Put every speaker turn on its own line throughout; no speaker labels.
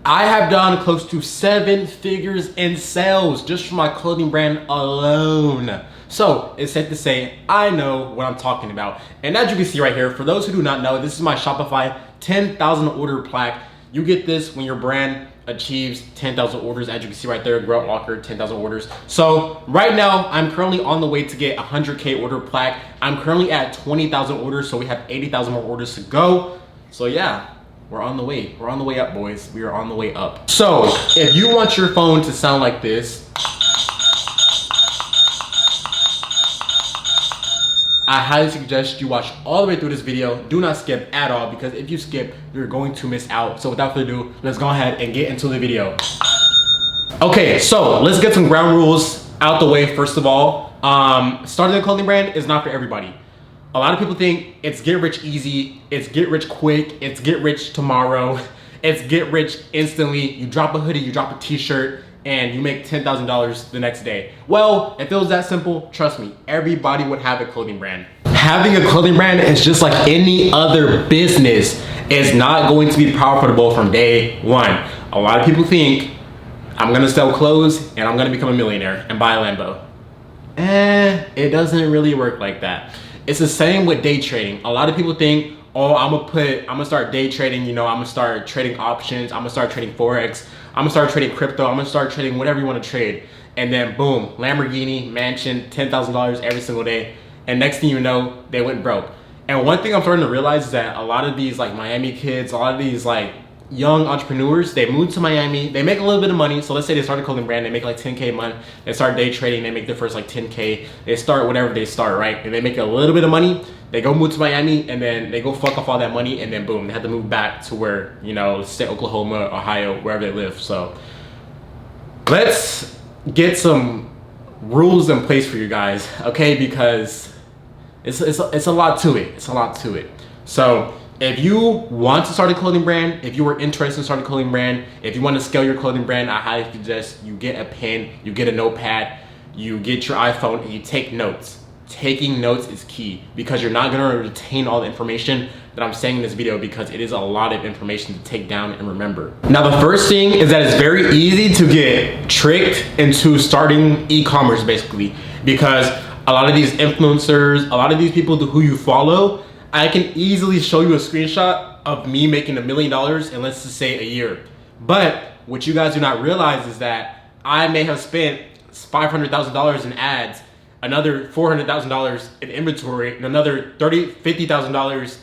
I have done close to 7 figures in sales just from my clothing brand alone. So it's safe to say I know what I'm talking about. And as you can see right here, for those who do not know, this is my Shopify 10,000 order plaque. You get this when your brand achieves 10,000 orders. As you can see right there, Grout Walker, 10,000 orders. So right now, I'm currently on the way to get 100K order plaque. I'm currently at 20,000 orders, so we have 80,000 more orders to go. So yeah, we're on the way. We're on the way up, boys. We are on the way up. So if you want your phone to sound like this, I highly suggest you watch all the way through this video. Do not skip at all, because if you skip, you're going to miss out. So without further ado, let's go ahead and get into the video. Okay, so let's get some ground rules out the way first of all. Starting a clothing brand is not for everybody. A lot of people think it's get rich easy, it's get rich quick, it's get rich tomorrow, it's get rich instantly. You drop a hoodie, you drop a t-shirt, and you make $10,000 the next day. Well, if it was that simple, trust me, everybody would have a clothing brand. Having a clothing brand is just like any other business. It's not going to be profitable from day one. A lot of people think, I'm gonna sell clothes and I'm gonna become a millionaire and buy a Lambo. It doesn't really work like that. It's the same with day trading. A lot of people think, oh, I'm gonna start day trading, you know, I'm gonna start trading options, I'm gonna start trading Forex, I'm gonna start trading crypto, I'm gonna start trading whatever you wanna trade. And then boom, Lamborghini, mansion, $10,000 every single day. And next thing you know, they went broke. And one thing I'm starting to realize is that a lot of these like Miami kids, a lot of these like young entrepreneurs, they move to Miami, they make a little bit of money. So let's say they start a clothing brand, they make like 10K a month, they start day trading, they make their first like 10K, they start whatever they start, right? And they make a little bit of money, they go move to Miami, and then they go fuck off all that money, and then boom, they have to move back to where, you know, let's say Oklahoma, Ohio, wherever they live. So let's get some rules in place for you guys, okay? Because it's a lot to it, it's a lot to it. So if you want to start a clothing brand, if you are interested in starting a clothing brand, if you want to scale your clothing brand, I highly suggest you get a pen, you get a notepad, you get your iPhone, and you take notes. Taking notes is key, because you're not going to retain all the information that I'm saying in this video, because it is a lot of information to take down and remember. Now, the first thing is that it's very easy to get tricked into starting e-commerce, basically, because a lot of these influencers, a lot of these people who you follow, I can easily show you a screenshot of me making $1 million in, let's just say, a year. But what you guys do not realize is that I may have spent $500,000 in ads, another $400,000 in inventory, and another $50,000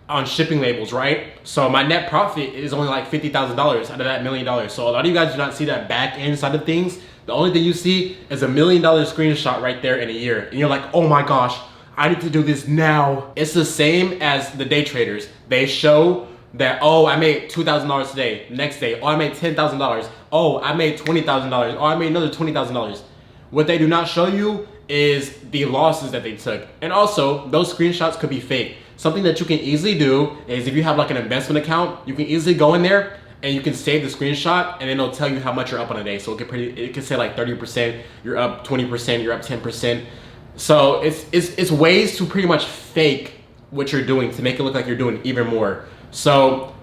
on shipping labels, right? So my net profit is only like $50,000 out of that $1 million. So a lot of you guys do not see that back end side of things. The only thing you see is a $1 million screenshot right there in a year. And you're like, oh my gosh, I need to do this now. It's the same as the day traders. They show that, oh, I made $2,000 today. Next day, oh, I made $10,000. Oh, I made $20,000. Oh, I made another $20,000. What they do not show you is the losses that they took. And also, those screenshots could be fake. Something that you can easily do is, if you have like an investment account, you can easily go in there and you can save the screenshot, and then it'll tell you how much you're up on a day. So it can say like 30%, you're up 20%, you're up 10%. So it's ways to pretty much fake what you're doing to make it look like you're doing even more. So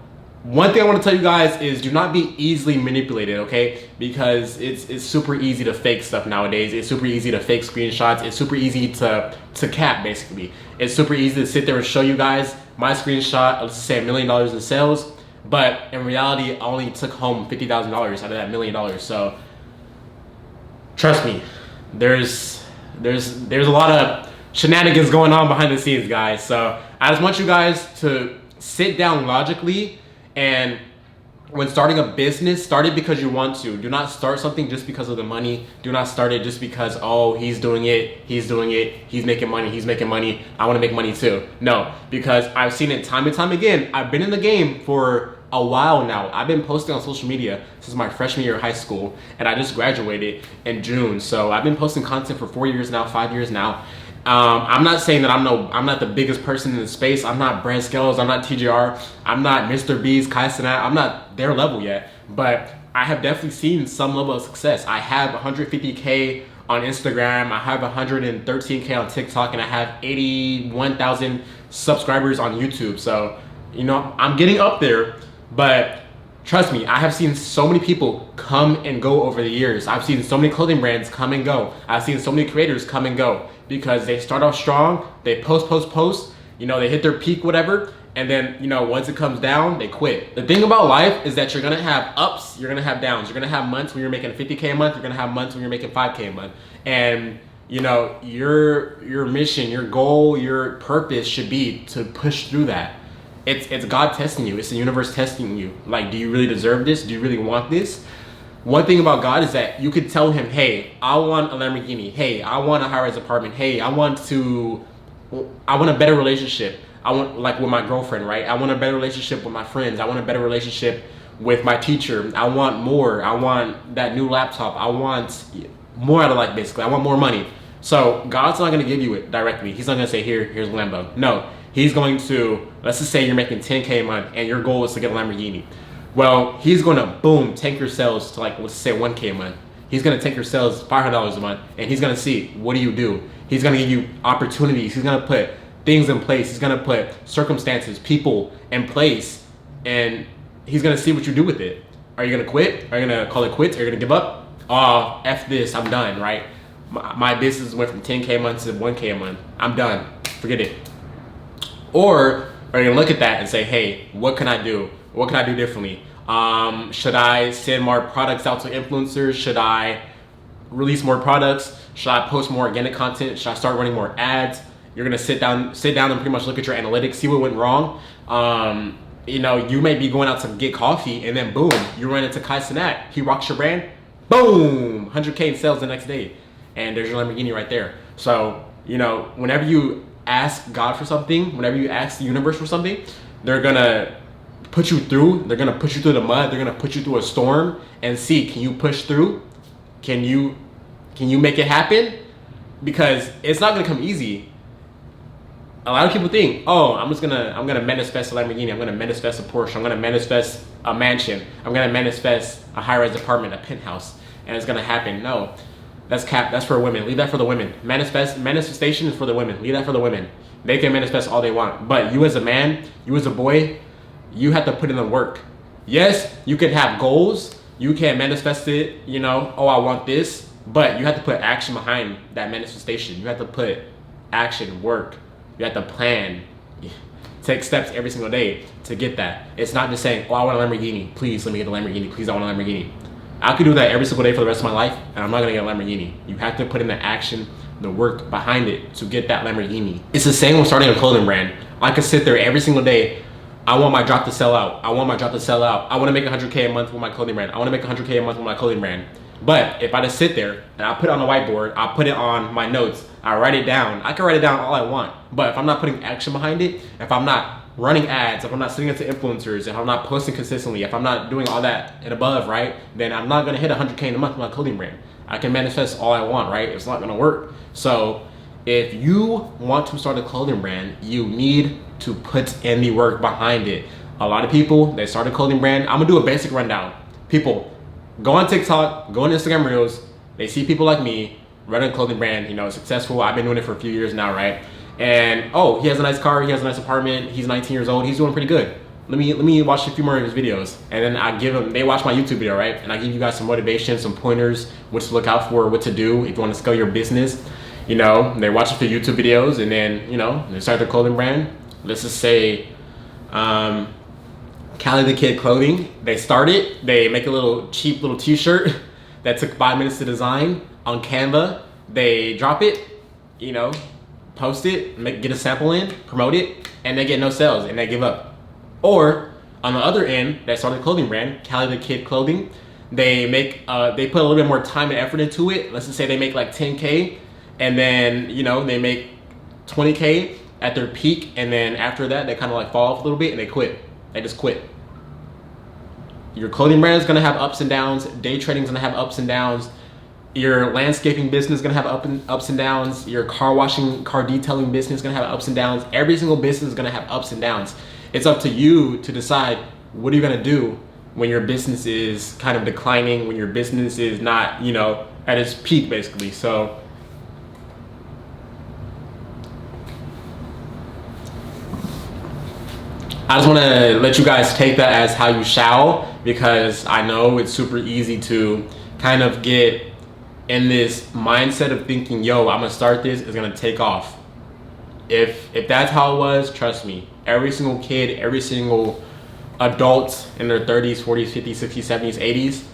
one thing I want to tell you guys is, do not be easily manipulated, okay? Because it's super easy to fake stuff nowadays. It's super easy to fake screenshots. It's super easy to cap, basically. It's super easy to sit there and show you guys my screenshot, let's say $1 million in sales, but in reality, I only took home $50,000 out of that $1 million. So trust me, there's a lot of shenanigans going on behind the scenes, guys. So I just want you guys to sit down logically, and when starting a business, start it because you want to. Do not start something just because of the money. Do not start it just because, oh, he's doing it, he's making money, I want to make money too. No, because I've seen it time and time again. I've been in the game for a while now. I've been posting on social media since my freshman year of high school, and I just graduated in June. So I've been posting content for 4 years now, 5 years now. I'm not saying that I'm not the biggest person in the space. I'm not Brand Scales, I'm not TJR, I'm not Mr. Beast, Kai Cenat. I'm not their level yet, but I have definitely seen some level of success. I have 150K on Instagram, I have 113K on TikTok, and I have 81,000 subscribers on YouTube. So, you know, I'm getting up there, but Trust me, I have seen so many people come and go over the years. I've seen so many clothing brands come and go. I've seen so many creators come and go because they start off strong, they post, you know, they hit their peak, whatever, and then, you know, once it comes down, they quit. The thing about life is that you're gonna have ups, you're gonna have downs. You're gonna have months when you're making 50K a month, you're gonna have months when you're making 5K a month. And, you know, your mission, your goal, your purpose should be to push through that. It's God testing you. It's the universe testing you. Like, do you really deserve this? Do you really want this? One thing about God is that you could tell him, hey, I want a Lamborghini. Hey, I want a high-rise apartment. Hey, I want a better relationship. I want, like, with my girlfriend, right? I want a better relationship with my friends. I want a better relationship with my teacher. I want more. I want that new laptop. I want more out of life, basically. I want more money. So God's not going to give you it directly. He's not going to say, here's a Lambo. No. He's going to, let's just say you're making 10K a month and your goal is to get a Lamborghini. Well, he's going to, boom, tank your sales to, like, let's say 1K a month. He's going to take your sales $500 a month, and he's going to see, what do you do? He's going to give you opportunities. He's going to put things in place. He's going to put circumstances, people in place, and he's going to see what you do with it. Are you going to quit? Are you going to call it quits? Are you going to give up? Oh, F this, I'm done, right? My business went from 10K a month to 1K a month. I'm done. Forget it. Or are you gonna look at that and say, hey, what can I do? What can I do differently? Should I send more products out to influencers? Should I release more products? Should I post more organic content? Should I start running more ads? You're gonna sit down and pretty much look at your analytics, see what went wrong. You know, you may be going out to get coffee and then boom, you run into Kai Cenat. He rocks your brand, boom, 100K in sales the next day. And there's your Lamborghini right there. So, you know, whenever you ask God for something, whenever you ask the universe for something, they're gonna put you through, they're gonna push you through the mud, they're gonna put you through a storm and see, can you push through? Can you make it happen? Because it's not gonna come easy. A lot of people think, oh, I'm gonna manifest a Lamborghini, I'm gonna manifest a Porsche, I'm gonna manifest a mansion, I'm gonna manifest a high-rise apartment, a penthouse, and it's gonna happen. No. That's cap. That's for women. Leave that for the women. Manifestation is for the women. Leave that for the women. They can manifest all they want. But you as a man, you as a boy, you have to put in the work. Yes, you can have goals. You can manifest it, you know, oh, I want this. But you have to put action behind that manifestation. You have to put action, work. You have to plan. Take steps every single day to get that. It's not just saying, oh, I want a Lamborghini. Please let me get a Lamborghini. Please, I want a Lamborghini. I could do that every single day for the rest of my life, and I'm not gonna get a Lamborghini. You have to put in the action, the work behind it to get that Lamborghini. It's the same with starting a clothing brand. I could sit there every single day. I want my drop to sell out. I want my drop to sell out. I wanna make 100K a month with my clothing brand. I wanna make 100K a month with my clothing brand. But if I just sit there and I put it on the whiteboard, I put it on my notes, I write it down. I can write it down all I want. But if I'm not putting action behind it, if I'm not running ads, if I'm not sending it to influencers, if I'm not posting consistently, if I'm not doing all that and above, right, then I'm not gonna hit 100K in a month with my clothing brand. I can manifest all I want, right? It's not gonna work. So if you want to start a clothing brand, you need to put in the work behind it. A lot of people, they start a clothing brand. I'm gonna do a basic rundown. People go on TikTok, go on Instagram Reels, they see people like me running a clothing brand, you know, successful. I've been doing it for a few years now, right? And oh, he has a nice car, he has a nice apartment, he's 19 years old, he's doing pretty good. Let me watch a few more of his videos. And then I give them, they watch my YouTube video, right? And I give you guys some motivation, some pointers, what to look out for, what to do if you want to scale your business. You know, they watch a few YouTube videos and then, you know, they start their clothing brand. Let's just say, Cali the Kid Clothing. They start it, they make a little cheap little t-shirt that took 5 minutes to design on Canva. They drop it, you know, post it, get a sample in, promote it, and they get no sales and they give up. Or on the other end, they start a clothing brand, Cali the Kid Clothing. They make, they put a little bit more time and effort into it. Let's just say they make like 10K, and then, you know, they make 20K at their peak, and then after that, they kind of like fall off a little bit and they quit. They just quit. Your clothing brand is gonna have ups and downs. Day trading is gonna have ups and downs. Your landscaping business is gonna have ups and downs. Your car washing, car detailing business is gonna have ups and downs. Every single business is gonna have ups and downs. It's up to you to decide what are you gonna do when your business is kind of declining, when your business is not, you know, at its peak basically. So I just want to let you guys take that as how you shall, because I know it's super easy to kind of get in this mindset of thinking, yo, I'm gonna start this, it's gonna take off. If that's how it was, trust me, every single kid, every single adult in their 30s, 40s, 50s, 60s, 70s, 80s,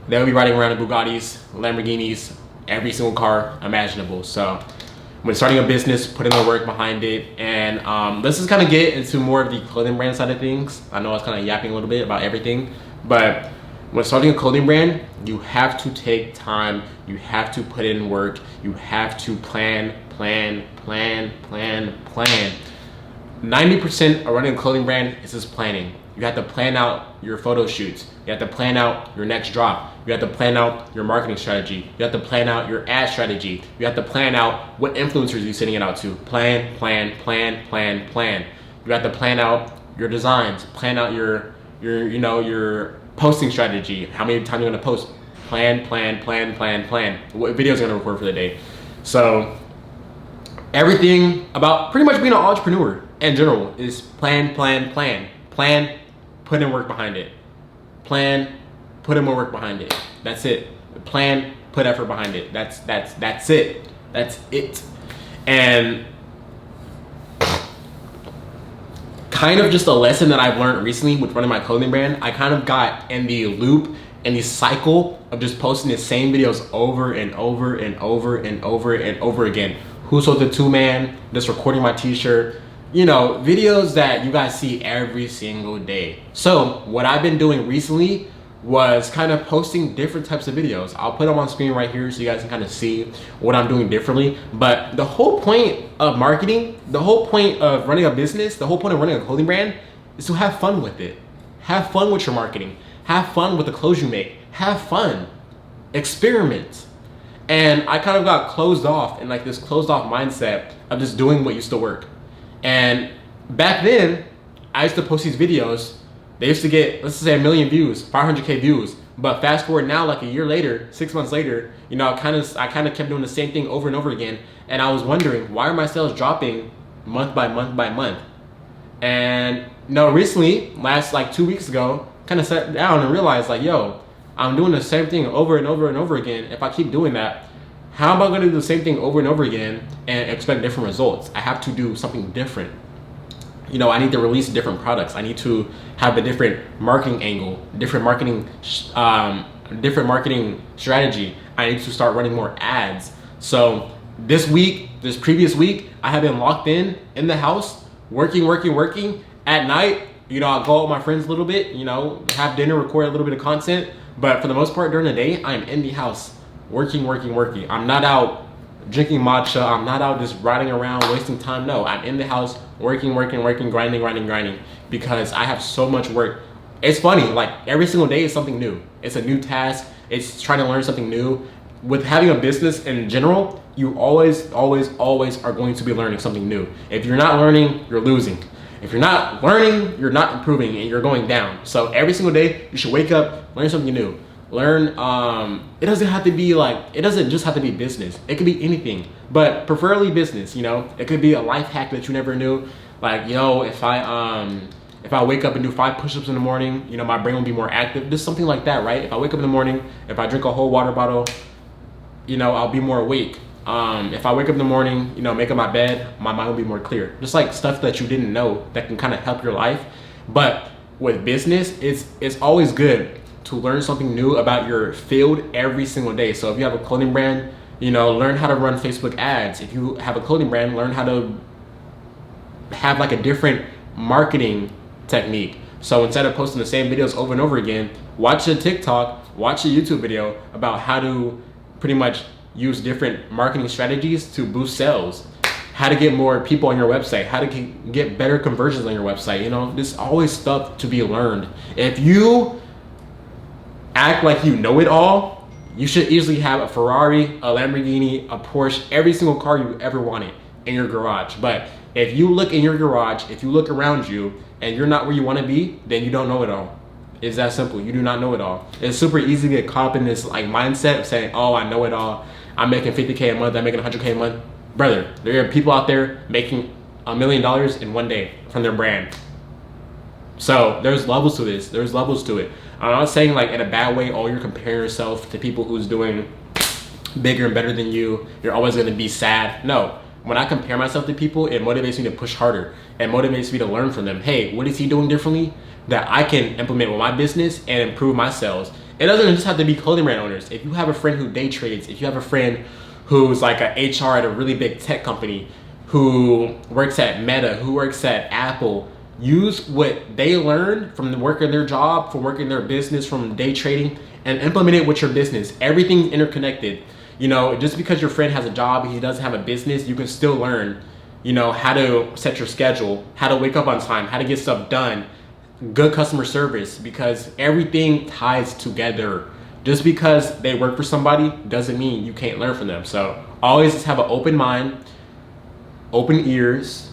they'll be riding around in Bugattis, Lamborghinis, every single car imaginable. So when starting a business, put in the work behind it. And let's just kind of get into more of the clothing brand side of things. I know I was kind of yapping a little bit about everything, but when starting a clothing brand, you have to take time, you have to put in work, you have to plan. 90% of running a clothing brand is just planning. You have to plan out your photo shoots. You have to plan out your next drop. You have to plan out your marketing strategy. You have to plan out your ad strategy. You have to plan out what influencers you're sending it out to. Plan. You have to plan out your designs. Plan out your posting strategy. How many times you're gonna post? Plan. What videos you're gonna record for the day. So everything about pretty much being an entrepreneur in general is plan. Plan, put in work behind it. Plan, put in more work behind it. That's it. Plan, put effort behind it. That's it. That's it. And kind of just a lesson that I've learned recently with running my clothing brand, I kind of got in the loop and the cycle of just posting the same videos over and over again. Who Sold the Two Man, just recording my t-shirt, videos that you guys see every single day. So what I've been doing recently was kind of posting different types of videos. I'll put them on screen right here so you guys can kind of see what I'm doing differently. But the whole point of marketing, the whole point of running a business, the whole point of running a clothing brand is to have fun with it. Have fun with your marketing. Have fun with the clothes you make. Have fun. Experiment. And I kind of got closed off in like this closed off mindset of just doing what used to work. And back then, I used to post these videos. They used to get, let's say, 1 million views, 500K views. But fast forward now, like a year later, 6 months later, I kind of kept doing the same thing over and over again. And I was wondering, why are my sales dropping month by month? And recently, last like 2 weeks ago, kind of sat down and realized like, yo, I'm doing the same thing over and over again. If I keep doing that, how am I going to do the same thing over and over again and expect different results? I have to do something different. I need to release different products. I need to have a different marketing angle, different marketing strategy. I need to start running more ads. So this previous week, I have been locked in the house, working. At night, I'll go out with my friends a little bit, have dinner, record a little bit of content. But for the most part during the day, I'm in the house working. I'm not out drinking matcha. I'm not out just riding around wasting time. No, I'm in the house working, grinding, because I have so much work. It's funny, like every single day is something new. It's a new task. It's trying to learn something new. With having a business in general, you always are going to be learning something new. If you're not learning, you're losing. If you're not learning, you're not improving and you're going down. So every single day, you should wake up, learn something new. Learn, it doesn't just have to be business. It could be anything, but preferably business, It could be a life hack that you never knew. Like, if I wake up and do 5 push-ups in the morning, my brain will be more active. Just something like that, right? If I wake up in the morning, if I drink a whole water bottle, I'll be more awake. If I wake up in the morning, make up my bed, my mind will be more clear. Just like stuff that you didn't know that can kind of help your life. But with business, it's always good to learn something new about your field every single day. So if you have a clothing brand, learn how to run Facebook ads. If you have a clothing brand, learn how to have like a different marketing technique. So instead of posting the same videos over and over again, watch a TikTok, watch a YouTube video about how to pretty much use different marketing strategies to boost sales, how to get more people on your website, how to get better conversions on your website. There's always stuff to be learned. If you act like you know it all, you should easily have a Ferrari, a Lamborghini, a Porsche, every single car you ever wanted in your garage. But if you look in your garage, if you look around you and you're not where you want to be, then you don't know it all. It's that simple. You do not know it all. It's super easy to get caught up in this like mindset of saying, oh, I know it all. I'm making 50K a month. I'm making 100K a month. Brother, there are people out there making $1 million in one day from their brand. So there's levels to this. There's levels to it. I'm not saying like in a bad way, oh, you're comparing yourself to people who's doing bigger and better than you. You're always gonna be sad. No. When I compare myself to people, it motivates me to push harder. It motivates me to learn from them. Hey, what is he doing differently that I can implement with my business and improve my sales? It doesn't just have to be clothing brand owners. If you have a friend who day trades, if you have a friend who's like an HR at a really big tech company, who works at Meta, who works at Apple, use what they learned from working their job, from working their business, from day trading, and implement it with your business. Everything's interconnected. You know, just because your friend has a job, he doesn't have a business, you can still learn, you know, how to set your schedule, how to wake up on time, how to get stuff done, good customer service, because everything ties together. Just because they work for somebody doesn't mean you can't learn from them. So always just have an open mind, open ears,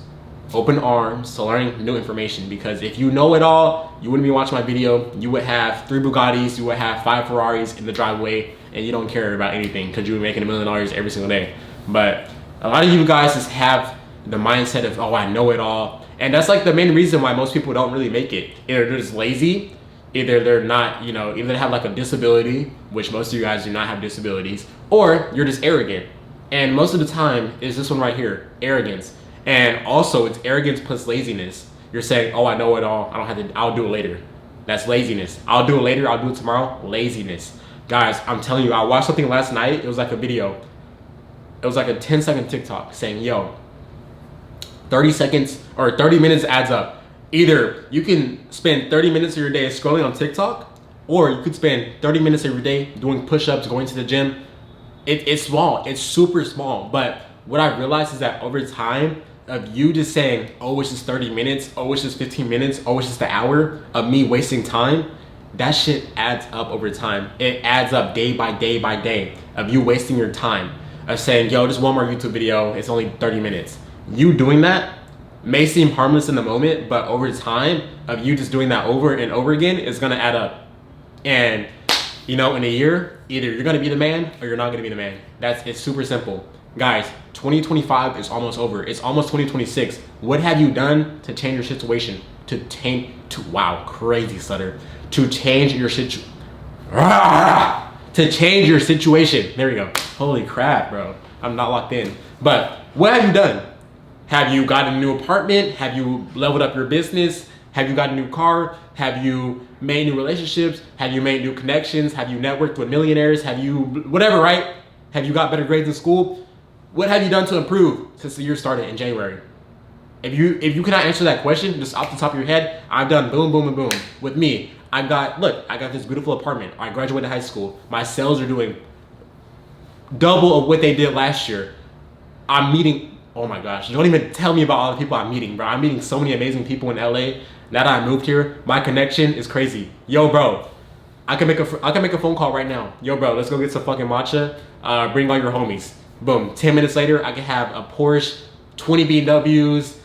open arms to learning new information, because if you know it all, you wouldn't be watching my video. You would have 3 Bugattis, you would have 5 Ferraris in the driveway, and you don't care about anything because you're making $1 million every single day. But a lot of you guys just have the mindset of, oh, I know it all. And that's like the main reason why most people don't really make it. Either they're just lazy, either they're not, you know, either they have like a disability, which most of you guys do not have disabilities, or you're just arrogant. And most of the time is this one right here, arrogance. And also it's arrogance plus laziness. You're saying, oh, I know it all, I don't have to, I'll do it later. That's laziness. I'll do it later, I'll do it tomorrow. Laziness. Guys, I'm telling you, I watched something last night. It was like a video. It was like a 10-second TikTok saying, yo, 30 seconds or 30 minutes adds up. Either you can spend 30 minutes of your day scrolling on TikTok, or you could spend 30 minutes every day doing push-ups, going to the gym. It's small, it's super small. But what I realized is that over time of you just saying, oh, it's just 30 minutes, oh, it's just 15 minutes, oh, it's just an hour of me wasting time, that shit adds up over time. It adds up day by day by day of you wasting your time, of saying, yo, just one more YouTube video, it's only 30 minutes. You doing that may seem harmless in the moment, but over time of you just doing that over and over again is gonna add up. And you know, in a year, either you're gonna be the man or you're not gonna be the man. It's super simple. Guys, 2025 is almost over. It's almost 2026. What have you done to change your situation? Wow, crazy stutter. To change your situation. To change your situation. There we go. Holy crap, bro. I'm not locked in. But what have you done? Have you gotten a new apartment? Have you leveled up your business? Have you got a new car? Have you made new relationships? Have you made new connections? Have you networked with millionaires? Have you, whatever, right? Have you got better grades in school? What have you done to improve since the year started in January? If you cannot answer that question just off the top of your head, I've done boom, boom, and boom. With me, I got this beautiful apartment. I graduated high school. My sales are doing double of what they did last year. I'm meeting, oh my gosh, don't even tell me about all the people I'm meeting, bro. I'm meeting so many amazing people in LA. Now that I moved here, my connection is crazy. Yo, bro, I can make a phone call right now. Yo, bro, let's go get some fucking matcha. Bring all your homies. Boom, 10 minutes later, I can have a Porsche, 20 BMWs,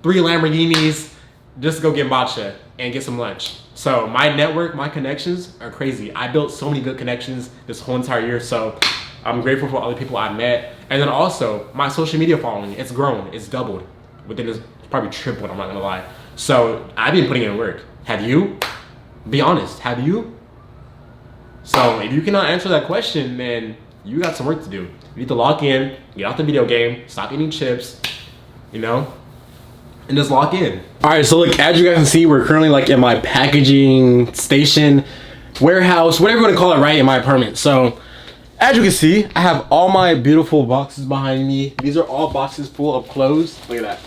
3 Lamborghinis, just go get matcha and get some lunch. So my network, my connections are crazy. I built so many good connections this whole entire year. So I'm grateful for all the people I met. And then also my social media following, it's grown, it's doubled. Within this, probably tripled, I'm not gonna lie. So I've been putting in work. Have you? Be honest, have you? So if you cannot answer that question, then you got some work to do. You need to lock in, get off the video game, stop eating chips, you know, and just lock in. All right, so look, as you guys can see, we're currently like in my packaging station, warehouse, whatever you want to call it, right, in my apartment. So as you can see, I have all my beautiful boxes behind me. These are all boxes full of clothes. Look at that.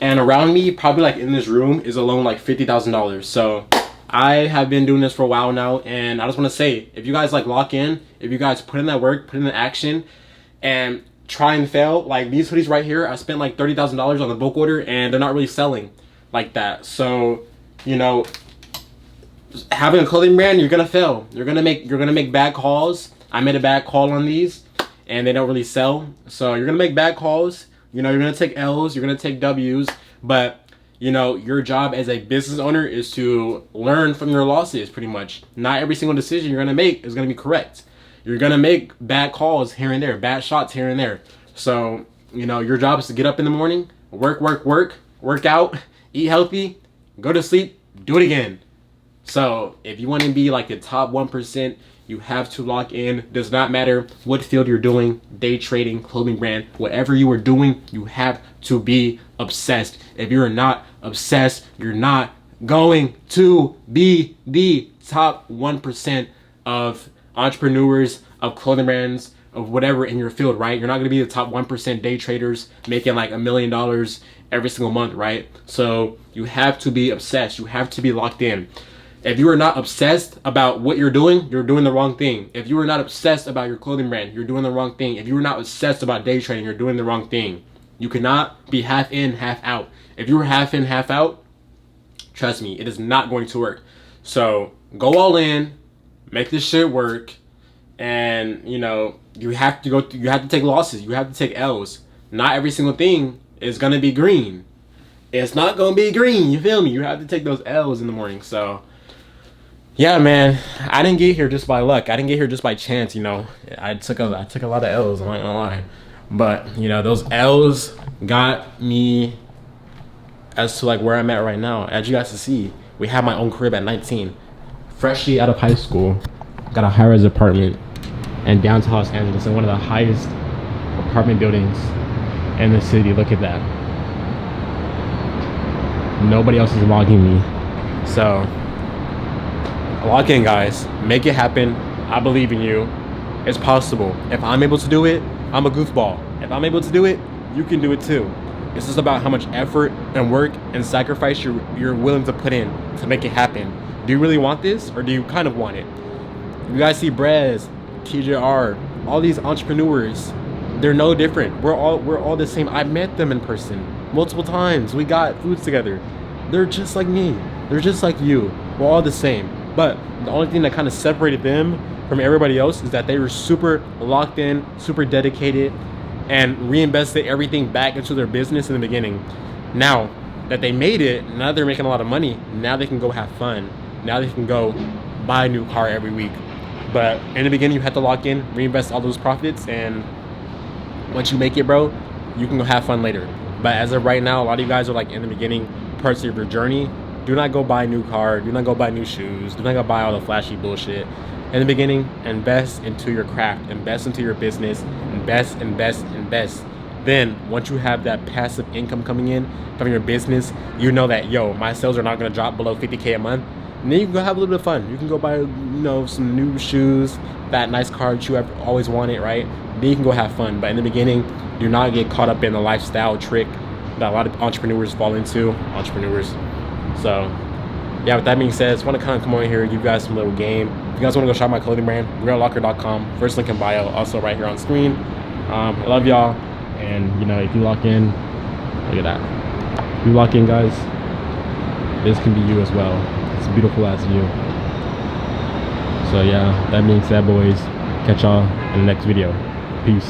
And around me, probably like in this room, is alone like $50,000. So I have been doing this for a while now, and I just want to say, if you guys like lock in, if you guys put in that work, put in the action, and try and fail, like these hoodies right here, I spent like $30,000 on the bulk order, and they're not really selling like that. So, you know, having a clothing brand, you're gonna fail. You're gonna make bad calls. I made a bad call on these, and they don't really sell. So you're gonna make bad calls. You know, you're gonna take L's, you're gonna take W's, but you know, your job as a business owner is to learn from your losses, pretty much. Not every single decision you're gonna make is gonna be correct. You're gonna make bad calls here and there, bad shots here and there. So, you know, your job is to get up in the morning, work out, eat healthy, go to sleep, do it again. So if you want to be like the top 1%, you have to lock in. Does not matter what field you're doing, day trading, clothing brand, whatever you are doing, you have to be obsessed. If you're not obsessed, you're not going to be the top 1% of entrepreneurs, of clothing brands, of whatever in your field, right? You're not going to be the top 1% day traders making like $1 million every single month, right? So you have to be obsessed. You have to be locked in. If you are not obsessed about what you're doing the wrong thing. If you are not obsessed about your clothing brand, you're doing the wrong thing. If you are not obsessed about day trading, you're doing the wrong thing. You cannot be half in, half out. If you are half in, half out, trust me, it is not going to work. So go all in, make this shit work, and you know, you have to take losses. You have to take L's. Not every single thing is gonna be green. It's not gonna be green, you feel me? You have to take those L's in the morning. So yeah, man, I didn't get here just by luck. I didn't get here just by chance, you know. I took a lot of L's, I'm not gonna lie. But, you know, those L's got me as to like where I'm at right now. As you guys can see, we have my own crib at 19. Freshly out of high school, got a high-rise apartment in downtown Los Angeles in one of the highest apartment buildings in the city. Look at that. Nobody else is logging me. So lock in, guys. Make it happen. I believe in you. It's possible. If I'm able to do it, I'm a goofball. If I'm able to do it, you can do it too. It's just about how much effort and work and sacrifice you're willing to put in to make it happen. Do you really want this, or do you kind of want it? You guys see Brez, TJR, all these entrepreneurs. They're no different. We're all the same. I met them in person multiple times. We got foods together. They're just like me. They're just like you. We're all the same. But the only thing that kind of separated them from everybody else is that they were super locked in, super dedicated, and reinvested everything back into their business in the beginning. Now that they made it, now they're making a lot of money. Now they can go have fun. Now they can go buy a new car every week. But in the beginning, you have to lock in, reinvest all those profits, and once you make it, bro, you can go have fun later. But as of right now, a lot of you guys are like in the beginning parts of your journey. Do not go buy a new car. Do not go buy new shoes. Do not go buy all the flashy bullshit. In the beginning, invest into your craft. Invest into your business. Invest. Then, once you have that passive income coming in from your business, you know that, yo, my sales are not going to drop below 50K a month. And then you can go have a little bit of fun. You can go buy, you know, some new shoes, that nice car that you have always wanted, right? Then you can go have fun. But in the beginning, do not get caught up in the lifestyle trick that a lot of entrepreneurs fall into. So yeah, with that being said, I just want to kind of come on here, give you guys some little game. If you guys want to go shop my clothing brand, reallocker.com, first link in bio, also right here on screen. I love y'all, and you know, if you lock in, look at that. If you lock in, guys, this can be you as well. It's beautiful as you. So yeah, that being said, boys, catch y'all in the next video. Peace.